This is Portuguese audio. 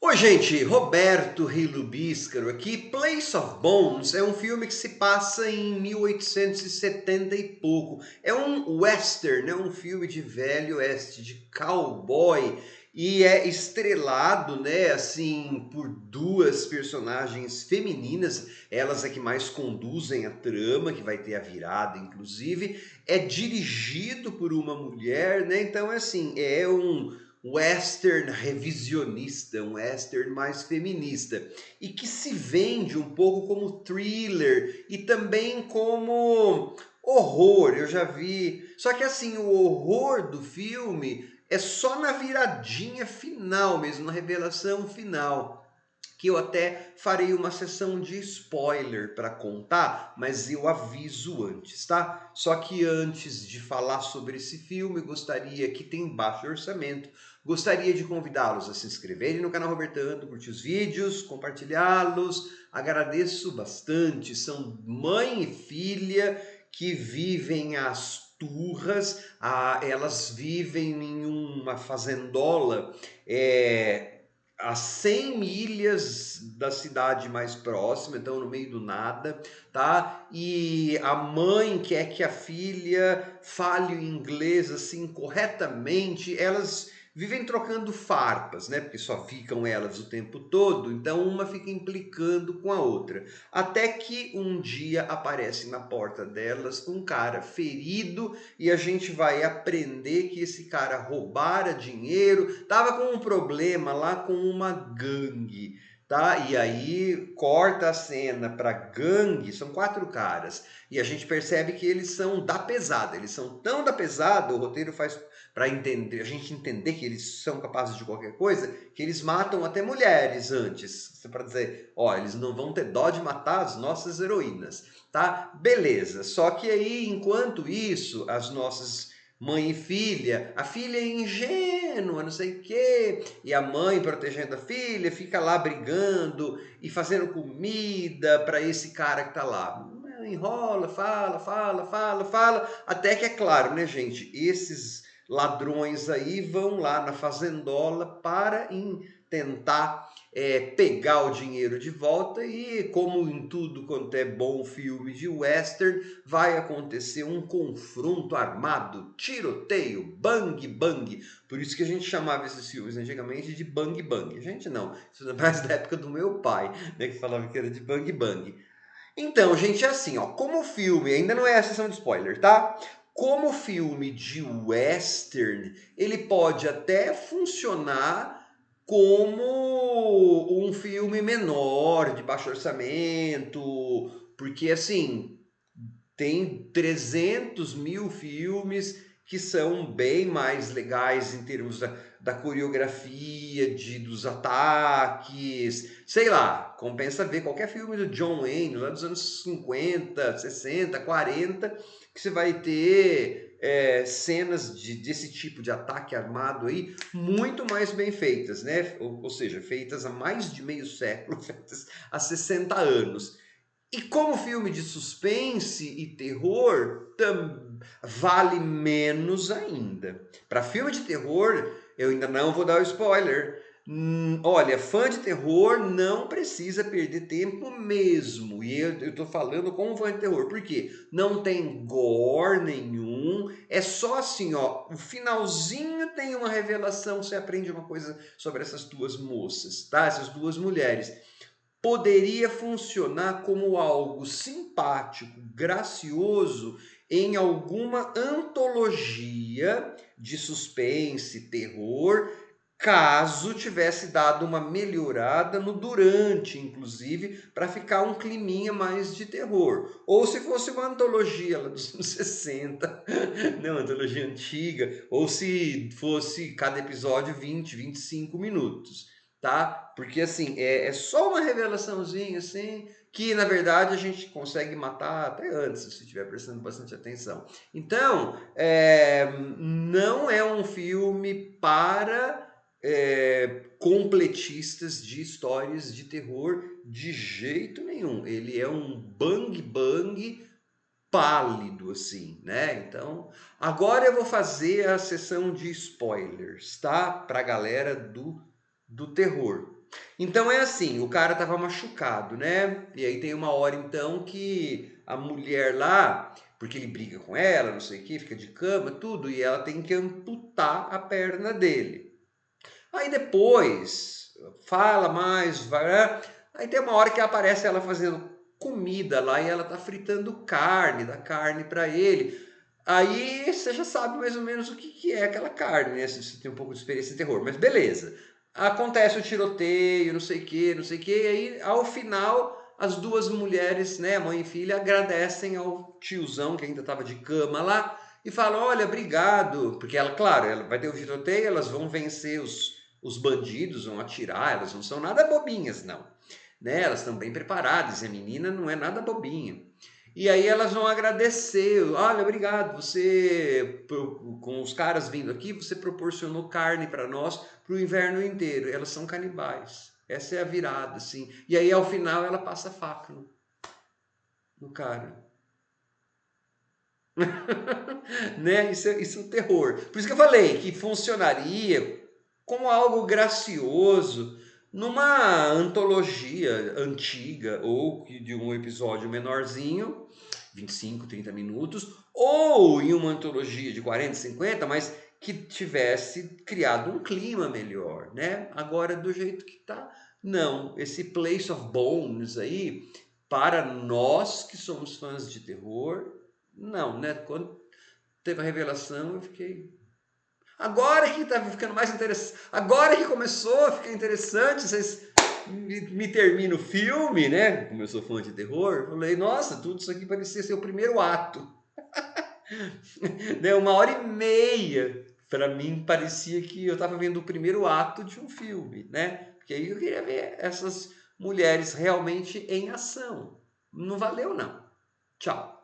Oi, gente, Roberto Rilo Bíscaro aqui. Place of Bones é um filme que se passa em 1870 e pouco. É um western, é um filme de velho oeste, de cowboy, e é estrelado, né, assim, por duas personagens femininas. Elas é que mais conduzem a trama, que vai ter a virada, inclusive. É dirigido por uma mulher, né? Então, assim, é um western revisionista, um western mais feminista, e que se vende um pouco como thriller e também como horror. Eu já vi. Só que assim, o horror do filme é só na viradinha final mesmo, na revelação final, que eu até farei uma sessão de spoiler para contar, mas eu aviso antes, tá? Só que antes de falar sobre esse filme, gostaria que tem baixo orçamento, gostaria de convidá-los a se inscreverem no canal Robertando, curtir os vídeos, compartilhá-los. Agradeço bastante. São mãe e filha que vivem as turras, elas vivem em uma fazendola a 100 milhas da cidade mais próxima, então no meio do nada, tá? E a mãe quer que a filha fale o inglês assim corretamente. Elas vivem trocando farpas, né? Porque só ficam elas o tempo todo, então uma fica implicando com a outra. Até que um dia aparece na porta delas um cara ferido e a gente vai aprender que esse cara roubara dinheiro, tava com um problema lá com uma gangue, tá? E aí corta a cena para gangue, são quatro caras, e a gente percebe que eles são da pesada, eles são tão da pesada, o roteiro faz para entender, a gente entender que eles são capazes de qualquer coisa, que eles matam até mulheres antes, para dizer, ó, eles não vão ter dó de matar as nossas heroínas, tá? Beleza. Só que aí, enquanto isso, as nossas mãe e filha, a filha é ingênua, não sei o quê, e a mãe protegendo a filha, fica lá brigando e fazendo comida para esse cara que tá lá. Enrola, fala, até que é claro, né, gente? Esses ladrões aí vão lá na fazendola para tentar pegar o dinheiro de volta, e como em tudo quanto é bom filme de western, vai acontecer um confronto armado, tiroteio, bang bang. Por isso que a gente chamava esses filmes antigamente de bang bang. A gente não, isso é mais da época do meu pai, né, que falava que era de bang bang. Então, gente, é assim, ó, como filme, ainda não é a sessão de spoiler, tá? Como filme de western, ele pode até funcionar como um filme menor, de baixo orçamento, porque assim, tem 300 mil filmes que são bem mais legais em termos da coreografia, dos ataques, sei lá, compensa ver qualquer filme do John Wayne, lá dos anos 50, 60, 40, que você vai ter cenas desse tipo de ataque armado aí, muito mais bem feitas, né? Ou seja, feitas há mais de meio século, feitas há 60 anos. E como filme de suspense e terror, vale menos ainda. Para filme de terror, eu ainda não vou dar o spoiler. Olha, fã de terror não precisa perder tempo mesmo. E eu tô falando como fã de terror, porque não tem gore nenhum. É só assim, ó. O finalzinho tem uma revelação. Você aprende uma coisa sobre essas duas moças, tá? Essas duas mulheres. Poderia funcionar como algo simpático, gracioso em alguma antologia de suspense, terror, caso tivesse dado uma melhorada no durante, inclusive, para ficar um climinha mais de terror. Ou se fosse uma antologia lá dos anos 60, não, uma antologia antiga, ou se fosse cada episódio 20, 25 minutos, tá? Porque assim, é só uma revelaçãozinha assim, que na verdade a gente consegue matar até antes, se estiver prestando bastante atenção. Então, não é um filme para completistas de histórias de terror de jeito nenhum. Ele é um bang bang pálido assim, né? Então, agora eu vou fazer a sessão de spoilers, tá? Pra galera do terror. Então é assim, o cara tava machucado, né? E aí tem uma hora então que a mulher lá, porque ele briga com ela, não sei o que, fica de cama, tudo, e ela tem que amputar a perna dele. Aí depois, fala mais, vai, né? Aí tem uma hora que aparece ela fazendo comida lá e ela tá fritando carne, dá carne para ele. Aí você já sabe mais ou menos o que, que é aquela carne, né? Se você tem um pouco de experiência em terror, mas beleza. Acontece o tiroteio, não sei o que, não sei o que, e aí ao final as duas mulheres, né, mãe e filha, agradecem ao tiozão que ainda estava de cama lá e falam: olha, obrigado, porque ela, claro, ela vai ter o tiroteio, elas vão vencer os bandidos, vão atirar, elas não são nada bobinhas, não. Né? Elas estão bem preparadas, e a menina não é nada bobinha. E aí elas vão agradecer, olha, obrigado, você, com os caras vindo aqui, você proporcionou carne para nós para o inverno inteiro. Elas são canibais. Essa é a virada, assim. E aí, ao final, ela passa a faca no cara. Né? Isso é um terror. Por isso que eu falei que funcionaria como algo gracioso numa antologia antiga ou de um episódio menorzinho, 25, 30 minutos, ou em uma antologia de 40, 50, mas que tivesse criado um clima melhor, né? Agora, do jeito que tá, não. Esse Place of Bones aí, para nós que somos fãs de terror, não, né? Quando teve a revelação, eu fiquei. Agora que tá ficando mais interessante. Agora que começou a ficar interessante, vocês me terminam o filme, né? Como eu sou fã de terror, eu falei, nossa, tudo isso aqui parecia ser o primeiro ato. Né? 1h30. Para mim parecia que eu estava vendo o primeiro ato de um filme, né? Porque aí eu queria ver essas mulheres realmente em ação. Não valeu, não. Tchau.